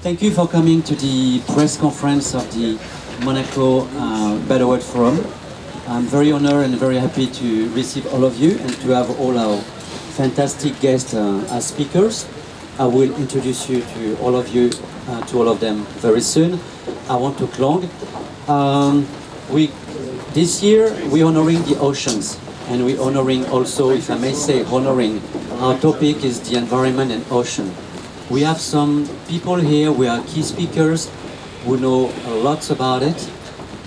Thank you for coming to the press conference of the Monaco Better World Forum. I'm very honored and very happy to receive all of you and to have all our fantastic guests as speakers. I will introduce you to all of you, to all of them very soon. I want to Klong. This year we're honoring the oceans, and we're honoring also, if I may say, honoring. Our topic is the environment and ocean. We have some people here, we are key speakers who know lots about it.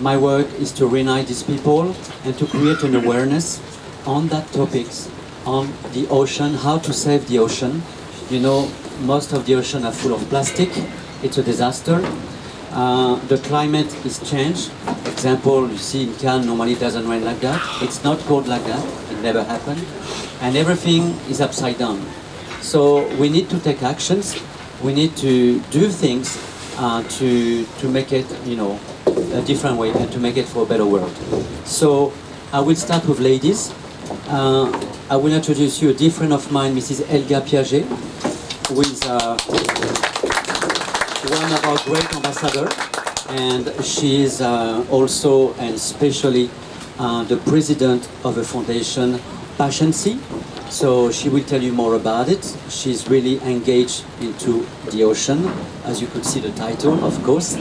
My work is to reunite these people and to create an awareness on that topics, on the ocean, how to save the ocean. You know, most of the ocean are full of plastic. It's a disaster. The climate is changed. Example, you see in Cannes, normally it doesn't rain like that. It's not cold like that. It never happened. And everything is upside down. So we need to take actions. We need to do things to make it, you know, a different way and to make it for a better world. So I will start with ladies. I will introduce you a dear friend of mine, Mrs. Helga Piaget, who is one of our great ambassadors, and she is also and especially the president of a foundation, Passion-C. So she will tell you more about it. She's really engaged into the ocean, as you could see the title, of course.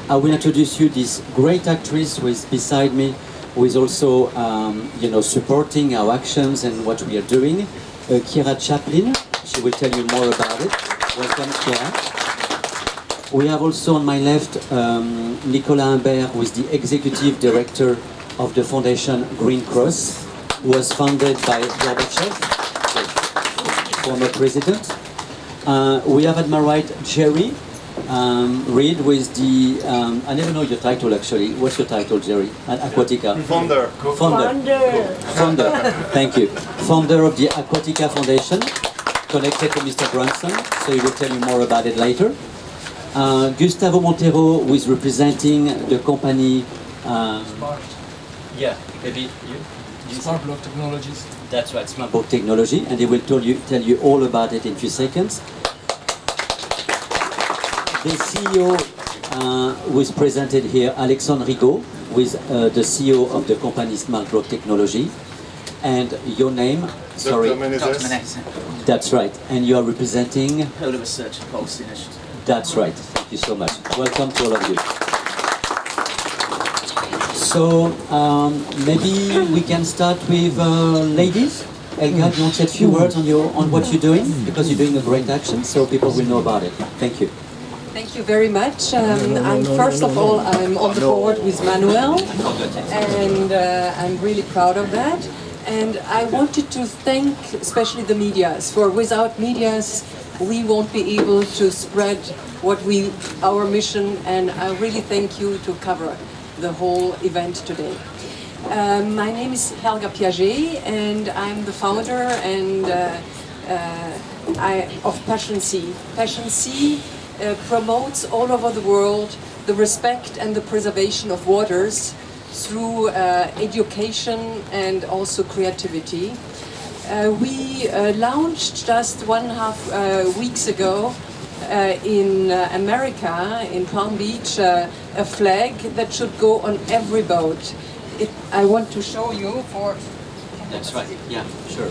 I will introduce you this great actress who is beside me, who is also, you know, supporting our actions and what we are doing. Kira Chaplin. She will tell you more about it. Welcome, Kira. We have also on my left Nicolas Humbert, who is the executive director of the foundation Green Cross, who was founded by Gorbachev, former president. We have at my right Jerry Reed, who is the, I never know your title actually. What's your title, Jerry? At Aquatica? Founder. Founder. Thank you. Founder of the Aquatica Foundation, connected to Mr. Branson, so he will tell you more about it later. Gustavo Montero, who is representing the company. Yeah, maybe you. Smart Block Technologies. That's right, Smart Block Technology, and they will tell you all about it in a few seconds. The CEO who is presented here, Alexandre Rigaud, who is the CEO of the company Smart Block Technology. And your name? Sorry. Dr. Menezes. That's right, and you are representing? Polar Research and Policy Initiative. That's right, thank you so much. Welcome to all of you. So maybe we can start with ladies. Helga, do you want to say a few words on what you're doing? Because you're doing a great action, so people will know about it. Thank you. Thank you very much. First of all, I'm on the board with Manuel, and I'm really proud of that. And I wanted to thank especially the medias, for without medias, we won't be able to spread our mission, and I really thank you to cover the whole event today. My name is Helga Piaget, and I'm the founder and of Passion-C. Passion-C promotes all over the world the respect and the preservation of waters through education and also creativity. We launched just 1.5 weeks ago in America, in Palm Beach, a flag that should go on every boat. I want to show you for... That's right, yeah, sure.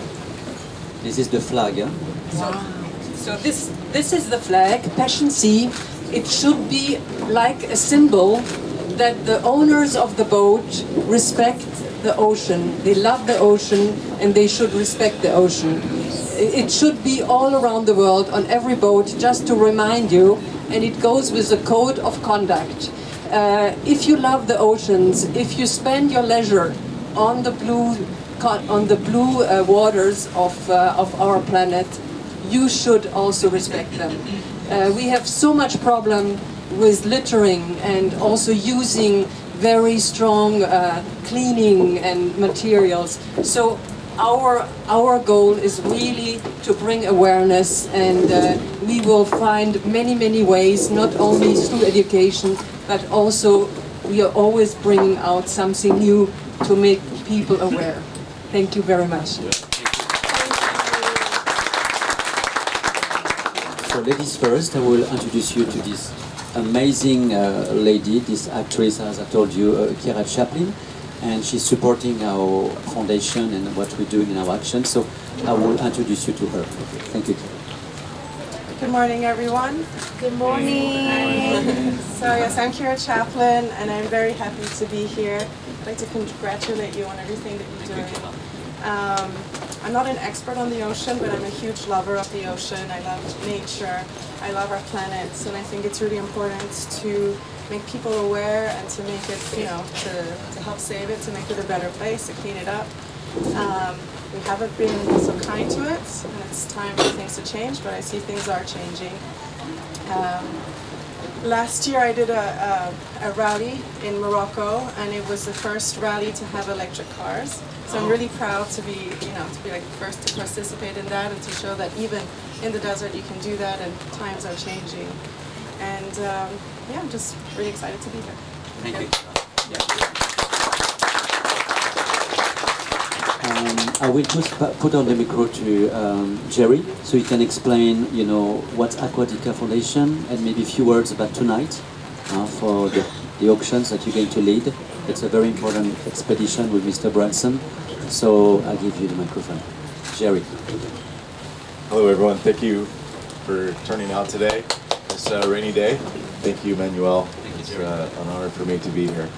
This is the flag, yeah? So this is the flag, Passion-C. It should be like a symbol that the owners of the boat respect the ocean. They love the ocean and they should respect the ocean. It should be all around the world on every boat, just to remind you, and it goes with the code of conduct. If you love the oceans, if you spend your leisure on the blue waters of our planet, you should also respect them. We have so much problem with littering and also using very strong cleaning and materials. So our goal is really to bring awareness, and we will find many ways, not only through education, but also we are always bringing out something new to make people aware. Thank you very much. So ladies first, I will introduce you to this amazing lady, this actress, as I told you, Kira Chaplin, and she's supporting our foundation and what we're doing in our action. So I will introduce you to her. Thank you. Good morning, everyone. Good morning. So yes, I'm Kira Chaplin, and I'm very happy to be here. I'd like to congratulate you on everything that you're doing. I'm not an expert on the ocean, but I'm a huge lover of the ocean. I love nature. I love our planet, and I think it's really important to make people aware and to make it, to help save it, to make it a better place, to clean it up. We haven't been so kind to it, and it's time for things to change, but I see things are changing. Last year I did a rally in Morocco, and it was the first rally to have electric cars. So I'm really proud to be like the first to participate in that and to show that even in the desert you can do that and times are changing. And yeah, I'm just really excited to be here. Thank you. I will put on the micro to Jerry, so he can explain, what's Aquatica Foundation and maybe a few words about tonight for the auctions that you're going to lead. It's a very important expedition with Mr. Branson, so I'll give you the microphone. Jerry. Hello, everyone. Thank you for turning out today. It's a rainy day. Thank you, Manuel. It's an honor for me to be here.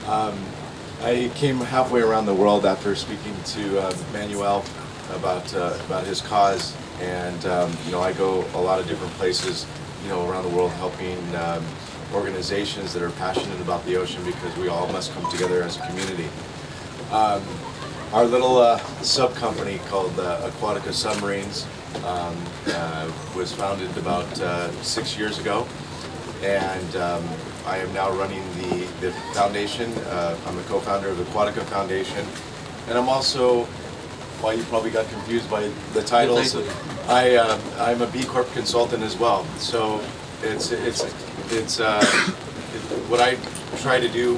I came halfway around the world after speaking to Manuel about his cause, and I go a lot of different places, around the world helping organizations that are passionate about the ocean, because we all must come together as a community. Our little sub company called Aquatica Submarines was founded about 6 years ago, and I am now running the foundation. I'm a co-founder of the Aquatica Foundation, and I'm also, well, you probably got confused by the titles. I'm a B Corp consultant as well. So it's what I try to do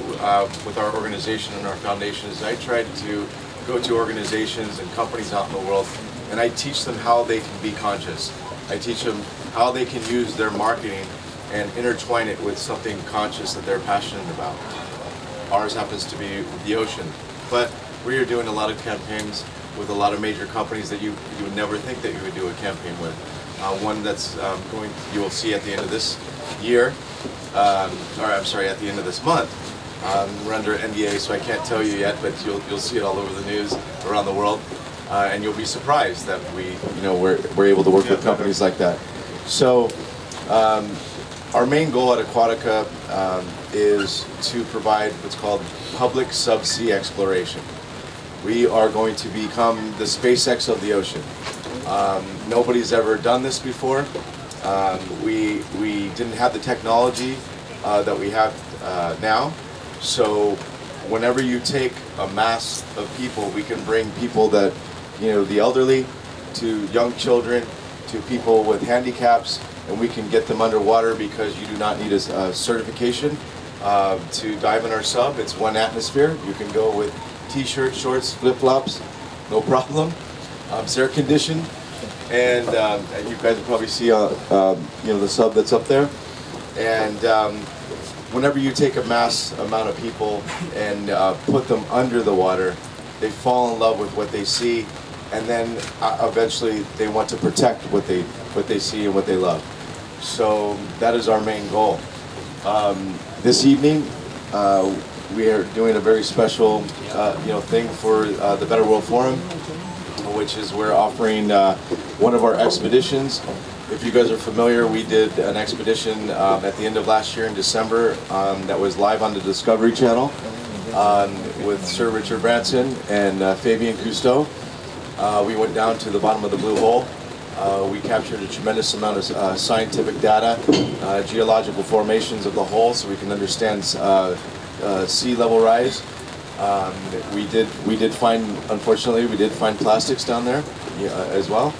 with our organization and our foundation is I try to go to organizations and companies out in the world, and I teach them how they can be conscious. I teach them how they can use their marketing and intertwine it with something conscious that they're passionate about. Ours happens to be the ocean, but we are doing a lot of campaigns with a lot of major companies that you would never think that you would do a campaign with. One that's you will see at the end of this year, at the end of this month. We're under NDA, so I can't tell you yet, but you'll see it all over the news around the world, and you'll be surprised that we're able to work with companies like that. So. Our main goal at Aquatica is to provide what's called public subsea exploration. We are going to become the SpaceX of the ocean. Nobody's ever done this before. We didn't have the technology that we have now. So whenever you take a mass of people, we can bring people that, the elderly, to young children, to people with handicaps, and we can get them underwater because you do not need a certification to dive in our sub. It's one atmosphere. You can go with t-shirts, shorts, flip-flops, no problem. It's air conditioned, and you guys will probably see the sub that's up there. And whenever you take a mass amount of people and put them under the water, they fall in love with what they see, and then eventually they want to protect what they see and what they love. So that is our main goal. This evening, we are doing a very special, thing for the Better World Forum, which is we're offering one of our expeditions. If you guys are familiar, we did an expedition at the end of last year in December that was live on the Discovery Channel with Sir Richard Branson and Fabien Cousteau. We went down to the bottom of the Blue Hole. We captured a tremendous amount of scientific data, geological formations of the hole, so we can understand sea level rise. We did find, unfortunately, plastics down there as well.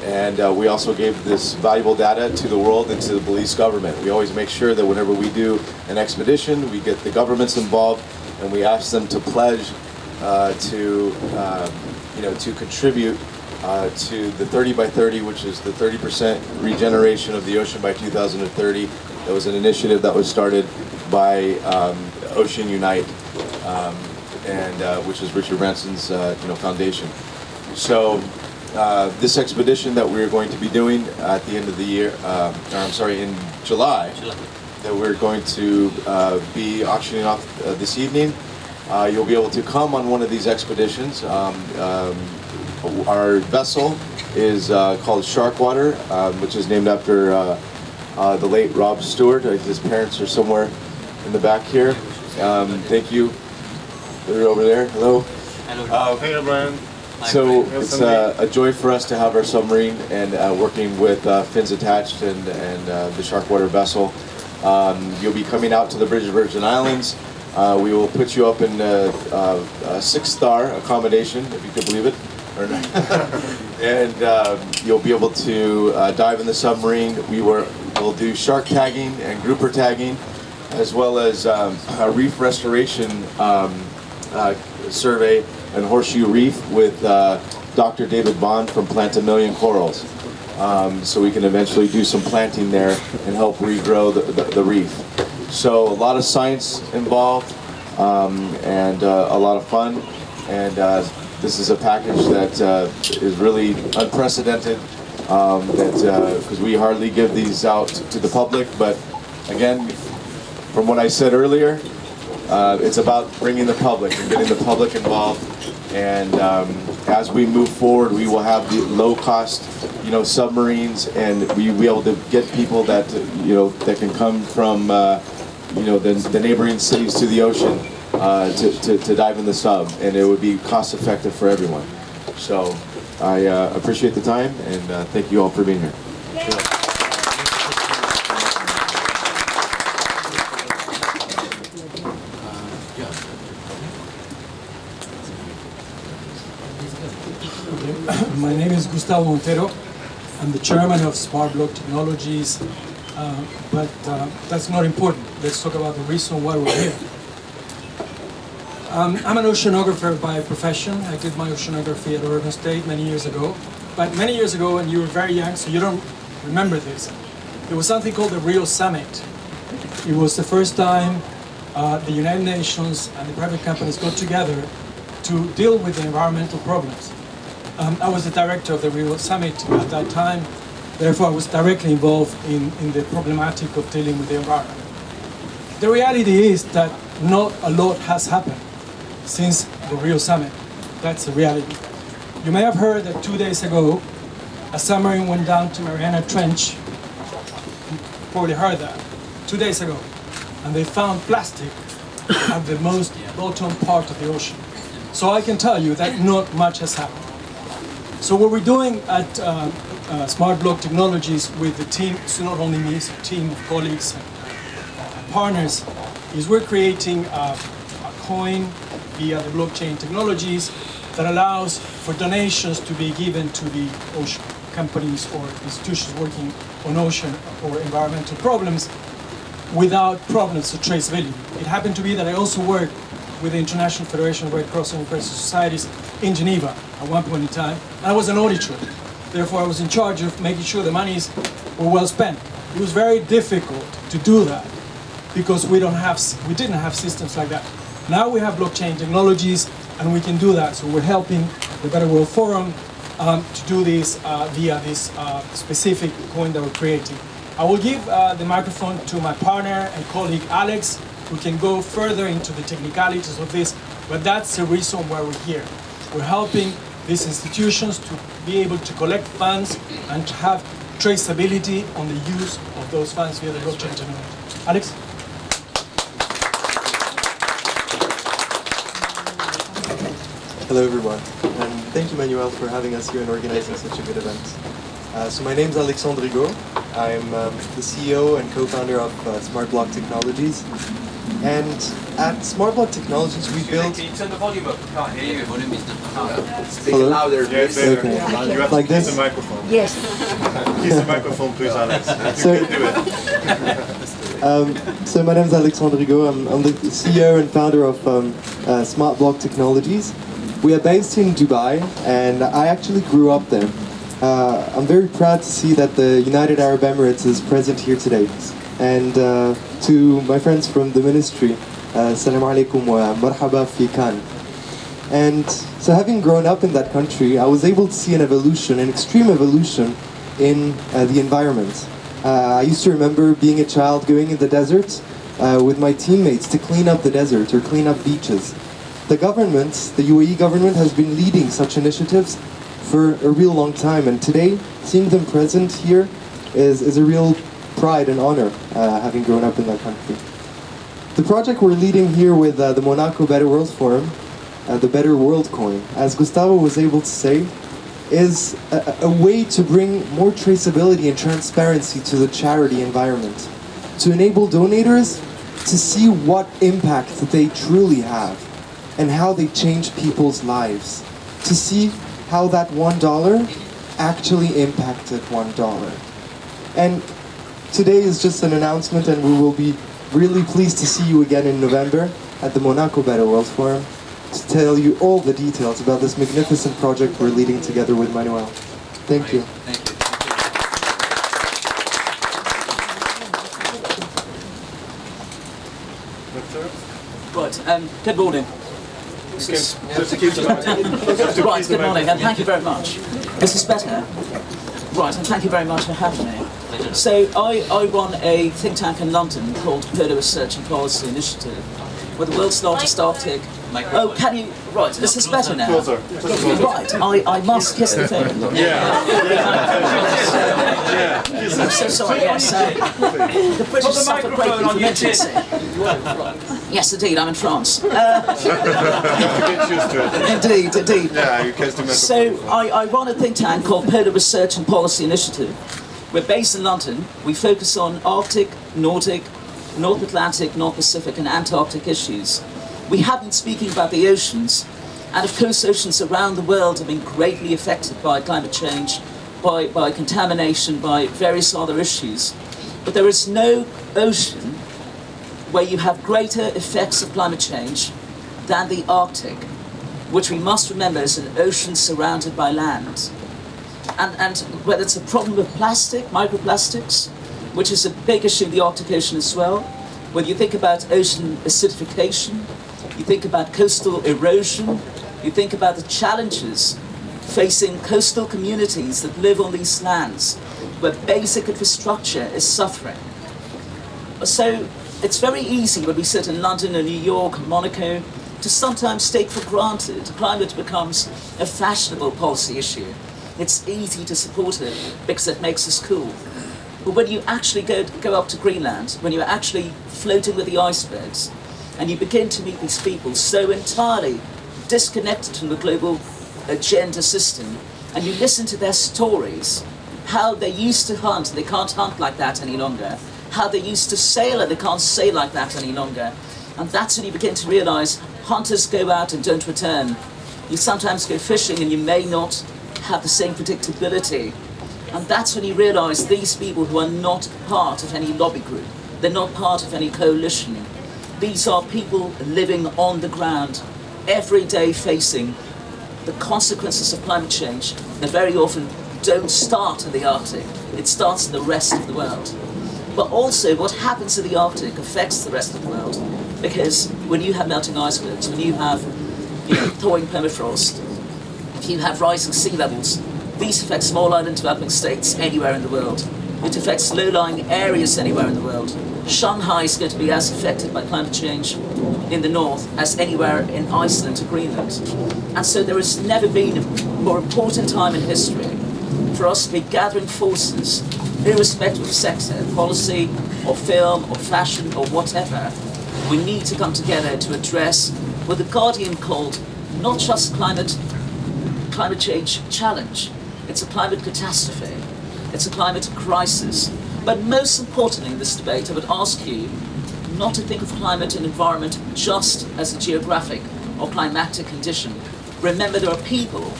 And we also gave this valuable data to the world and to the Belize government. We always make sure that whenever we do an expedition, we get the governments involved, and we ask them to pledge to to contribute to the 30 by 30, which is the 30% regeneration of the ocean by 2030. That was an initiative that was started by Ocean Unite, which is Richard Branson's foundation. So this expedition that we're going to be doing at the end of the year, in July, that we're going to be auctioning off this evening. You'll be able to come on one of these expeditions. Our vessel is called Sharkwater, which is named after the late Rob Stewart. His parents are somewhere in the back here. Thank you. They're over there. Hello. Hello. Hey, Brian. So it's a joy for us to have our submarine and working with fins attached and the Sharkwater vessel. You'll be coming out to the Virgin Islands. We will put you up in a 6-star accommodation, if you could believe it. And you'll be able to dive in the submarine. We'll do shark tagging and grouper tagging, as well as a reef restoration survey and Horseshoe Reef with Dr. David Bond from Plant a Million Corals. So we can eventually do some planting there and help regrow the reef. So a lot of science involved and a lot of fun. And this is a package that is really unprecedented because we hardly give these out to the public. But again, from what I said earlier, it's about bringing the public and getting the public involved. And as we move forward, we will have the low-cost, submarines, and we will be able to get people that, that can come from, the neighboring cities to the ocean to dive in the sub, and it would be cost-effective for everyone. So I appreciate the time, and thank you all for being here. My name is Gustavo Montero. I'm the chairman of Smart Block Technologies, but that's not important. Let's talk about the reason why we're here. I'm an oceanographer by profession. I did my oceanography at Oregon State many years ago. But many years ago, when you were very young, so you don't remember this, there was something called the Rio Summit. It was the first time the United Nations and the private companies got together to deal with the environmental problems. I was the director of the Rio Summit at that time, therefore I was directly involved in the problematic of dealing with the environment. The reality is that not a lot has happened since the Rio Summit. That's the reality. You may have heard that 2 days ago, a submarine went down to Mariana Trench. You probably heard that. 2 days ago. And they found plastic at the most bottom part of the ocean. So I can tell you that not much has happened. So what we're doing at Smart Block Technologies with the team, it's not only me, it's a team of colleagues and partners, is we're creating a coin via the blockchain technologies that allows for donations to be given to the ocean companies or institutions working on ocean or environmental problems without problems of traceability. It happened to be that I also work with the International Federation of Red Cross and Red Societies in Geneva at one point in time. And I was an auditor. Therefore, I was in charge of making sure the monies were well spent. It was very difficult to do that because we didn't have systems like that. Now we have blockchain technologies and we can do that. So we're helping the Better World Forum to do this via this specific coin that we're creating. I will give the microphone to my partner and colleague Alex, who can go further into the technicalities of this, but that's the reason why we're here. We're helping these institutions to be able to collect funds and to have traceability on the use of those funds via the blockchain technology. Alex? Hello everyone, and thank you Manuel for having us here and organizing such a good event. So my name is Alexandre Rigaud. I'm the CEO and co-founder of Smart Block Technologies. And at Smart Block Technologies we built... Can you turn the volume up? I can't hear you. Speak Hello? louder, Yes, please. Okay. You have Like to kiss this? the microphone. Yes. Kiss the microphone, please, Alex. So- You can do it. So my name is Alexandre Rigaud. I'm the CEO and founder of Smart Block Technologies. We are based in Dubai, and I actually grew up there. I'm very proud to see that the United Arab Emirates is present here today. And to my friends from the ministry, Assalamu alaikum wa marhaba fi Khan. And so having grown up in that country, I was able to see an evolution, an extreme evolution in the environment. I used to remember being a child going in the desert with my teammates to clean up the desert or clean up beaches. The government, the UAE government, has been leading such initiatives for a real long time, and today, seeing them present here is a real pride and honor, having grown up in that country. The project we're leading here with the Monaco Better World Forum, the Better World Coin, as Gustavo was able to say, is a way to bring more traceability and transparency to the charity environment, to enable donators to see what impact they truly have and how they change people's lives, to see how that $1 actually impacted $1. And today is just an announcement, and we will be really pleased to see you again in November at the Monaco Better World Forum to tell you all the details about this magnificent project we're leading together with Manuel. Thank you. Thank you. Right, good morning. Right, good morning, and thank you very much. This is better. Right, and thank you very much for having me. So, I run a think tank in London called Polar Research and Policy Initiative. We're the world's largest Arctic... Oh, can you... Right, this is better now. Closer. Right, I must kiss the thing. I'm so sorry, yes. The British suffer greatly from intimacy. Yes, indeed, I'm in France. Indeed. Yeah, you can do. So, I run a think tank called Polar Research and Policy Initiative. We're based in London. We focus on Arctic, Nordic, North Atlantic, North Pacific and Antarctic issues. We have been speaking about the oceans, and of course oceans around the world have been greatly affected by climate change, by contamination, by various other issues. But there is no ocean where you have greater effects of climate change than the Arctic, which we must remember is an ocean surrounded by land. And whether it's a problem of plastic, microplastics, which is a big issue in the Arctic Ocean as well, whether you think about ocean acidification, you think about coastal erosion, you think about the challenges facing coastal communities that live on these lands, where basic infrastructure is suffering. So it's very easy when we sit in London or New York or Monaco to sometimes take for granted climate becomes a fashionable policy issue. It's easy to support it because it makes us cool. But when you actually go up to Greenland, when you're actually floating with the icebergs, and you begin to meet these people so entirely disconnected from the global agenda system, and you listen to their stories, how they used to hunt, and they can't hunt like that any longer, how they used to sail, and they can't sail like that any longer, and that's when you begin to realize hunters go out and don't return. You sometimes go fishing and you may not have the same predictability. And that's when you realize these people who are not part of any lobby group, they're not part of any coalition. These are people living on the ground, every day facing the consequences of climate change that very often don't start in the Arctic. It starts in the rest of the world. But also what happens in the Arctic affects the rest of the world. Because when you have melting icebergs, when you have thawing permafrost, if you have rising sea levels, these affect small island developing states anywhere in the world. It affects low-lying areas anywhere in the world. Shanghai is going to be as affected by climate change in the north as anywhere in Iceland or Greenland. And so there has never been a more important time in history for us to be gathering forces, irrespective of sector, policy, or film, or fashion, or whatever. We need to come together to address what The Guardian called not just climate change challenge, it's a climate catastrophe, it's a climate crisis. But most importantly in this debate, I would ask you not to think of climate and environment just as a geographic or climatic condition. Remember, there are people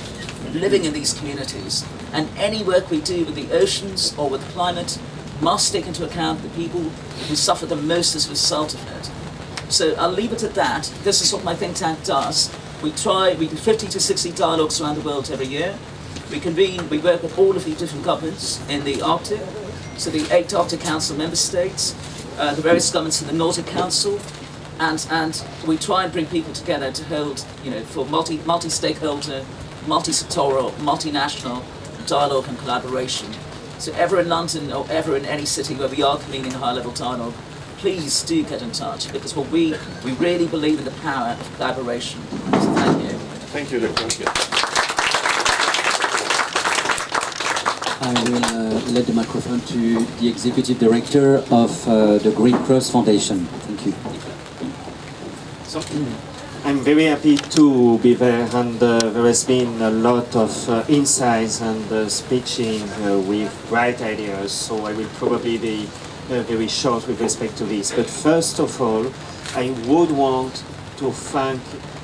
living in these communities, and any work we do with the oceans or with climate must take into account the people who suffer the most as a result of it. So I'll leave it at that. This is what my think tank does. We do 50 to 60 dialogues around the world every year. We convene, we work with all of the different governments in the Arctic, so the 8 Arctic Council member states, the various governments in the Nordic Council, and we try and bring people together to hold, for multi-stakeholder, multi-sectoral, multinational dialogue and collaboration. So ever in London or ever in any city where we are convening a high-level dialogue, please do get in touch, because we really believe in the power of collaboration. So thank you. Thank you, Dr. I will let the microphone to the Executive Director of the Green Cross Foundation. Thank you. So, I'm very happy to be there, and there has been a lot of insights and speaking with bright ideas, so I will probably be very short with respect to this. But first of all, I would want to thank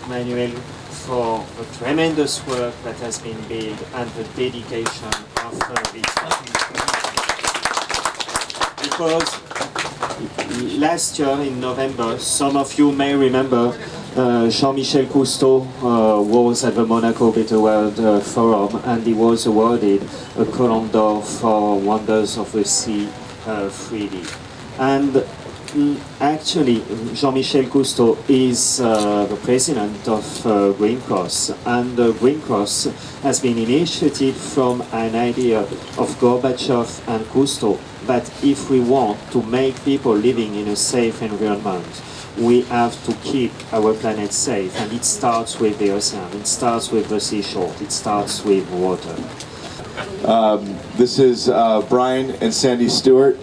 Manuel for the tremendous work that has been made and the dedication of this. Because last year in November, some of you may remember Jean-Michel Cousteau was at the Monaco Better World Forum, and he was awarded a Colomb d'Or for Wonders of the Sea 3D. And actually, Jean-Michel Cousteau is the president of Green Cross, and Green Cross has been initiated from an idea of Gorbachev and Cousteau that if we want to make people living in a safe environment, we have to keep our planet safe, and it starts with the ocean, it starts with the seashore, it starts with water. This is Brian and Sandy Stewart.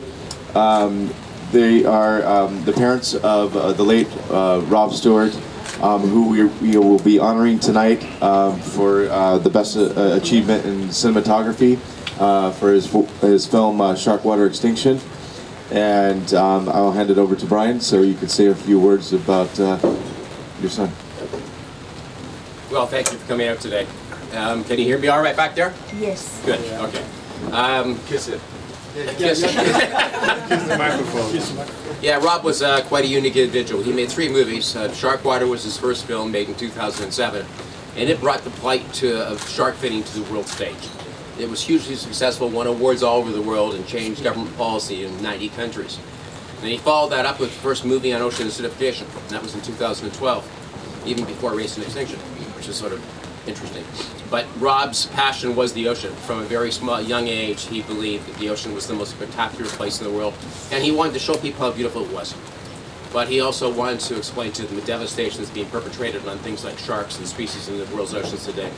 They are the parents of the late Rob Stewart, who we will be honoring tonight for the best achievement in cinematography for his film Sharkwater Extinction. And I'll hand it over to Brian so you could say a few words about your son. Well, thank you for coming out today. Can you hear me all right back there? Yes. Good, okay. Kiss it. Kiss the microphone. Yeah, Rob was quite a unique individual. He made 3 movies. Sharkwater was his first film, made in 2007, and it brought the plight of shark finning to the world stage. It was hugely successful, won awards all over the world, and changed government policy in 90 countries. And he followed that up with the first movie on ocean acidification, and that was in 2012, even before Race and Extinction, which is sort of interesting. But Rob's passion was the ocean. From a very young age, he believed that the ocean was the most spectacular place in the world, and he wanted to show people how beautiful it was. But he also wanted to explain to them the devastation that's being perpetrated on things like sharks and species in the world's oceans today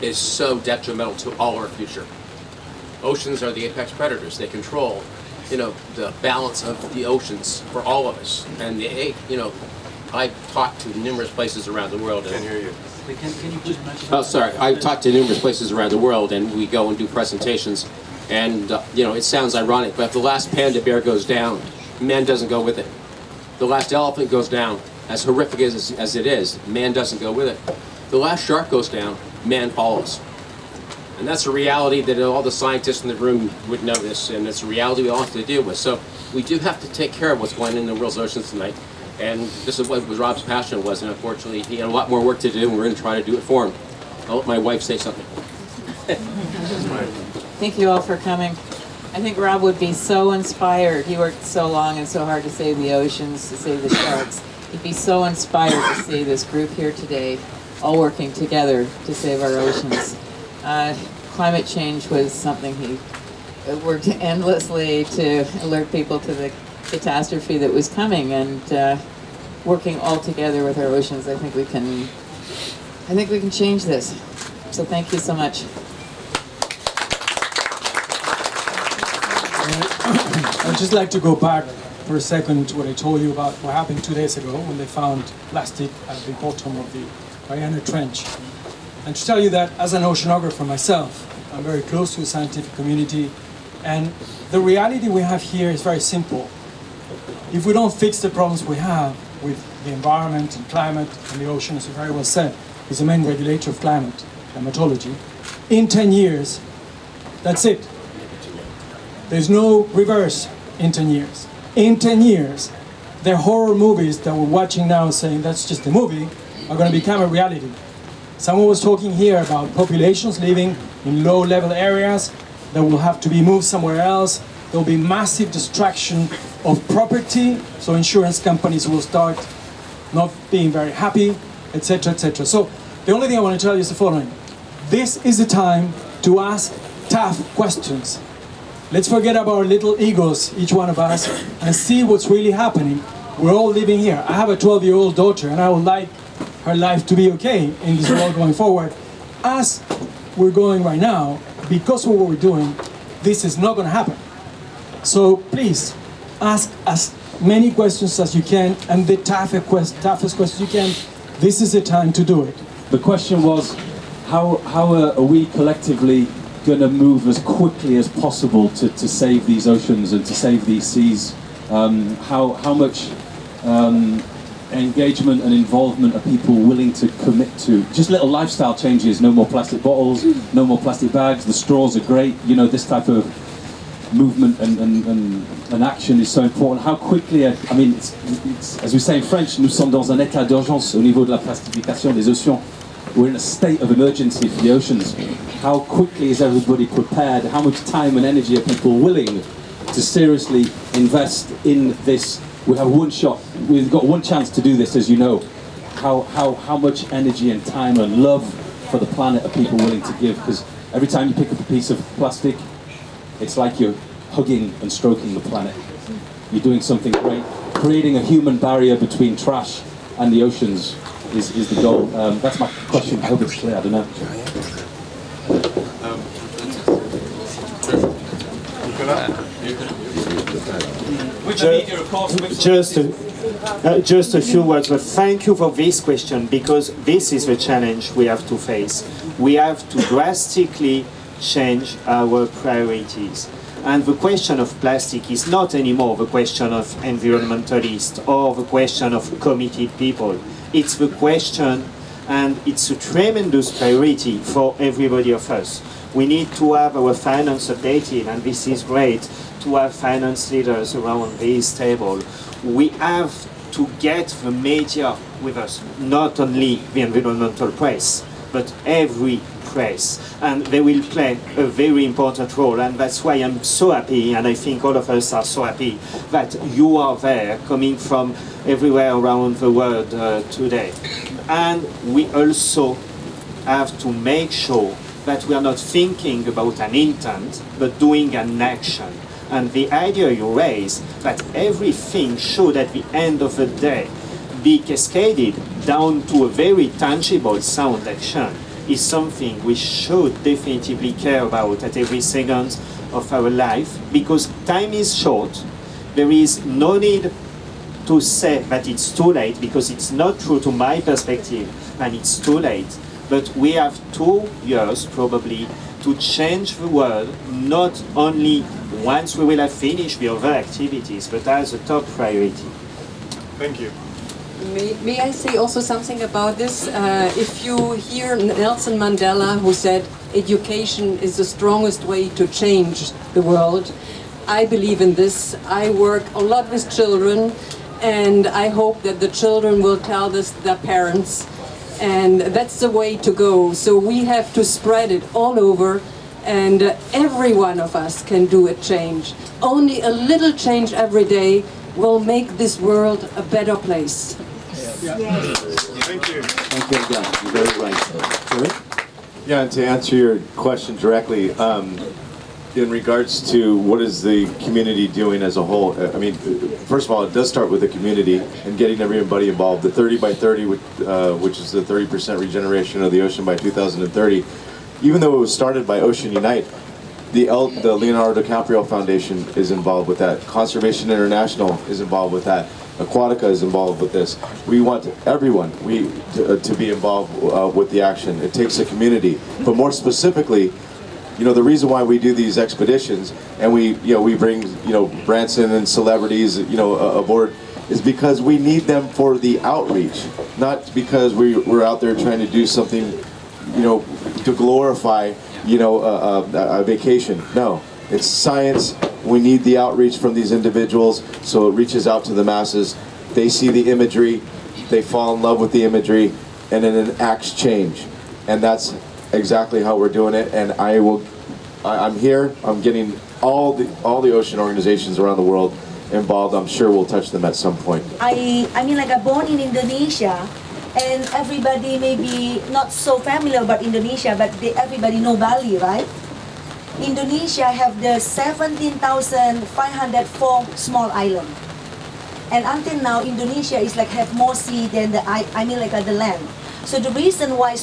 is so detrimental to all our future. Oceans are the apex predators. They control, the balance of the oceans for all of us. And I've talked to numerous places around the world. I can't hear you. Can you just mention? Oh, sorry. I've talked to numerous places around the world, and we go and do presentations. And it sounds ironic, but if the last panda bear goes down, man doesn't go with it. The last elephant goes down, as horrific as it is, man doesn't go with it. The last shark goes down, man follows. And that's a reality that all the scientists in the room would know this, and it's a reality we all have to deal with. So we do have to take care of what's going on in the world's oceans tonight. And this is what Rob's passion was, and unfortunately he had a lot more work to do, and we're going to try to do it for him. I'll let my wife say something. Thank you all for coming. I think Rob would be so inspired. He worked so long and so hard to save the oceans, to save the sharks. He'd be so inspired to see this group here today, all working together to save our oceans. Climate change was something he worked endlessly to alert people to the catastrophe that was coming, and working all together with our oceans, I think we can change this. So thank you so much. I'd just like to go back for a second to what I told you about what happened 2 days ago when they found plastic at the bottom of the Mariana Trench. And to tell you that as an oceanographer myself, I'm very close to the scientific community, and the reality we have here is very simple. If we don't fix the problems we have with the environment and climate, and the ocean, as you very well said, is the main regulator of climate, climatology, in 10 years, that's it. There's no reverse in 10 years. In 10 years, the horror movies that we're watching now saying that's just a movie are going to become a reality. Someone was talking here about populations living in low-level areas that will have to be moved somewhere else. There will be massive destruction of property, so insurance companies will start not being very happy, etc., etc. So the only thing I want to tell you is the following. This is the time to ask tough questions. Let's forget about our little egos, each one of us, and see what's really happening. We're all living here. I have a 12-year-old daughter, and I would like her life to be okay in this world going forward. As we're going right now, because of what we're doing, this is not going to happen. So please, ask as many questions as you can, and the toughest questions you can. This is the time to do it. The question was, how are we collectively going to move as quickly as possible to save these oceans and to save these seas? How much engagement and involvement are people willing to commit to? Just little lifestyle changes, no more plastic bottles, no more plastic bags, the straws are great, you know, this type of movement and action is so important. How quickly, I mean, it's, as we say in French, nous sommes dans un état d'urgence au niveau de la plastification des océans. We're in a state of emergency for the oceans. How quickly is everybody prepared? How much time and energy are people willing to seriously invest in this? We have one shot, we've got one chance to do this, as you know. How much energy and time and love for the planet are people willing to give? Because every time you pick up a piece of plastic, it's like you're hugging and stroking the planet. You're doing something great. Creating a human barrier between trash and the oceans is the goal. That's my question. I hope it's clear. I don't know. Just a few words, but thank you for this question, because this is the challenge we have to face. We have to drastically change our priorities. And the question of plastic is not anymore the question of environmentalists or the question of committed people. It's the question, and it's a tremendous priority for everybody of us. We need to have our finance updated, and this is great to have finance leaders around this table. We have to get the media with us, not only the environmental press, but every press, and they will play a very important role, and that's why I'm so happy, and I think all of us are so happy that you are there, coming from everywhere around the world today. And we also have to make sure that we are not thinking about an intent, but doing an action. And the idea you raise, that everything should at the end of the day be cascaded down to a very tangible sound action, is something we should definitively care about at every second of our life, because time is short. There is no need to say that it's too late, because it's not true to my perspective, and it's too late. But we have 2 years probably to change the world, not only once we will have finished the other activities, but as a top priority. Thank you. May I say also something about this? If you hear Nelson Mandela, who said education is the strongest way to change the world, I believe in this. I work a lot with children, and I hope that the children will tell this to their parents, and that's the way to go. So we have to spread it all over, and every one of us can do a change. Only a little change every day will make this world a better place. Thank you. Thank you again. You're very right. Yeah, and to answer your question directly, in regards to what is the community doing as a whole, I mean, first of all, it does start with the community and getting everybody involved. The 30 by 30, which is the 30% regeneration of the ocean by 2030, even though it was started by Ocean Unite, the Leonardo DiCaprio Foundation is involved with that. Conservation International is involved with that. Aquatica is involved with this. We want everyone to be involved with the action. It takes a community. But more specifically, you know, the reason why we do these expeditions and we bring, Branson and celebrities, aboard is because we need them for the outreach, not because we're out there trying to do something, to glorify, a vacation. No, it's science. We need the outreach from these individuals, so it reaches out to the masses. They see the imagery, they fall in love with the imagery, and then it acts change. and that's exactly how we're doing it. And I'm here. I'm getting all the ocean organizations around the world involved. I'm sure we'll touch them at some point. I mean, like, I'm born in Indonesia, and everybody maybe not so familiar about Indonesia, but everybody know Bali, right? Indonesia have the 17,504 small island, and until now Indonesia is like have more sea than the the land. So the reason why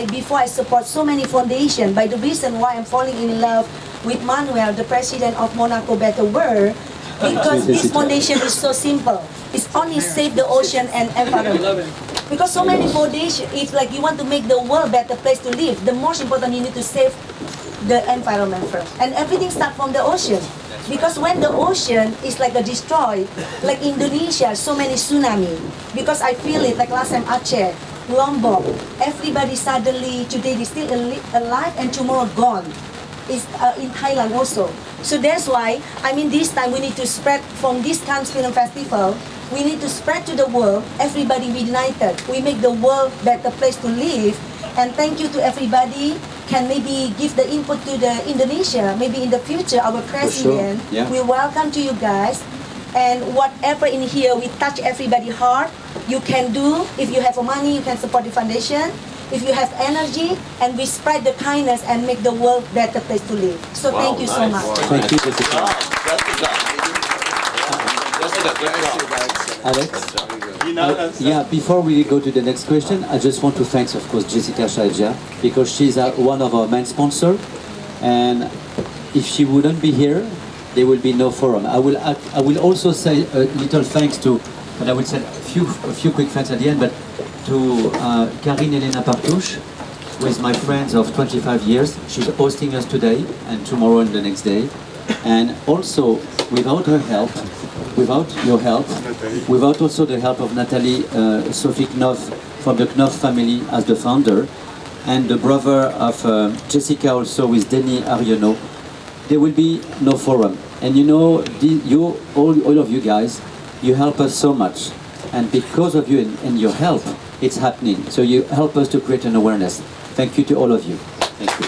before I support so many foundation, by the reason why I'm falling in love with Manuel, the president of Monaco Better World, because this foundation is so simple. It's only save the ocean and environment. Because so many foundation, if like you want to make the world better place to live, the most important you need to save the environment first. And everything starts from the ocean. Because when the ocean is like a destroyed, like Indonesia, so many tsunami. Because I feel it like last time Aceh, Lombok, everybody suddenly today is still alive and tomorrow gone. Is in Thailand also. So that's why, this time we need to spread from this Cannes Film Festival, we need to spread to the world, everybody be united. We make the world better place to live. And thank you to everybody, can maybe give the input to the Indonesia, maybe in the future our president, For sure. Yeah. we welcome to you guys. And whatever in here, we touch everybody heart. You can do, if you have money, you can support the foundation. If you have energy, and we spread the kindness and make the world better place to live. So thank you so much. Thank you, Jessica. Alex? Yeah, before we go to the next question, I just want to thank, of course, Jessica Shaija, because she's one of our main sponsors. And if she wouldn't be here, there will be no forum. I will also say a little thanks to, and I will say a few quick thanks at the end, but to Karine Elena Partouche, who is my friend of 25 years. She's hosting us today and tomorrow and the next day. And also, without her help, without your help, without also the help of Nathalie Sophie Knopf from the Knopf family as the founder, and the brother of Jessica also with Denis Arionneau, there will be no forum. And you know, all of you guys, you help us so much. And because of you and your help, it's happening. So you help us to create an awareness. Thank you to all of you. Thank you.